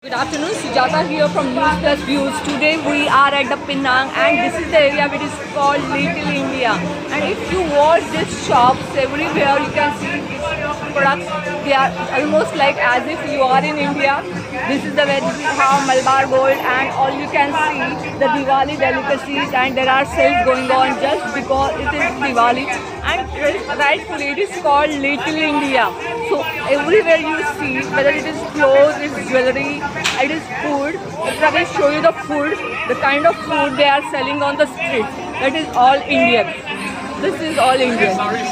Good afternoon, Sujata here from NEWS+VIEWS. Today we are at the Penang and this is the area which is called Little India. And if you watch these shops everywhere, you can see these products. They are almost like as if you are in India. This is where we have Malabar Gold and all you can see the Diwali delicacies, and there are sales going on just because it is Diwali. And rightfully it is called Little India. So everywhere you see, whether it is clothes, it is jewelry, it is food. If I will show you the food, the kind of food they are selling on the street, that is all Indian. This is all Indian. Sorry.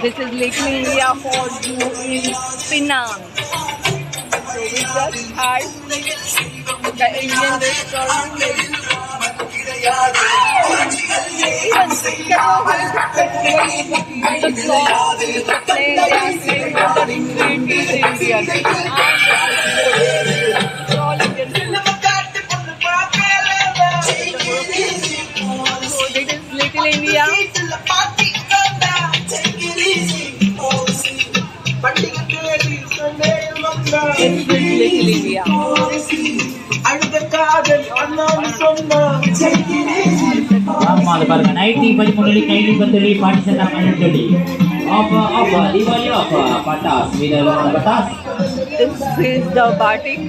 This is Little India for you in Penang. So we just had the Indian restaurant. Even the cloth, the plane, they are saying that the street is Indian. It's all Indian food. So this is Little India. This is Little India. Malu பாருங்க nightie 13 கைலி பத்தலி பாட்டிசன் அமனட்டடி apa Diwali apa patas video patas. This is the batik.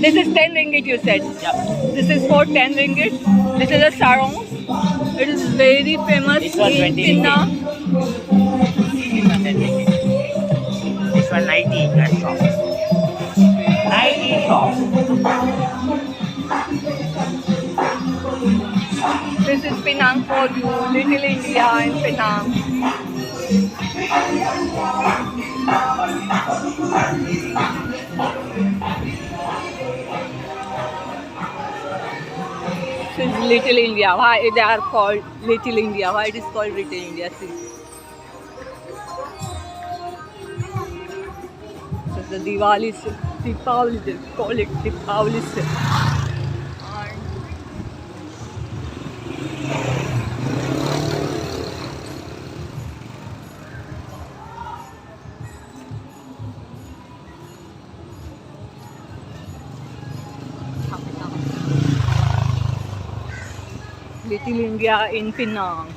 This is 10 ringgit you said. Yeah. This is for 10 ringgit. This is a sarong. It is very famous This one in 20 Penang. This one 90 that shop. 90 shop. This is Penang for you, Little India in Penang. This is Little India. Why they are called Little India? Why it is called Little India? See. So the Diwali, Deepavali, they call it Deepavali. Little India in Penang.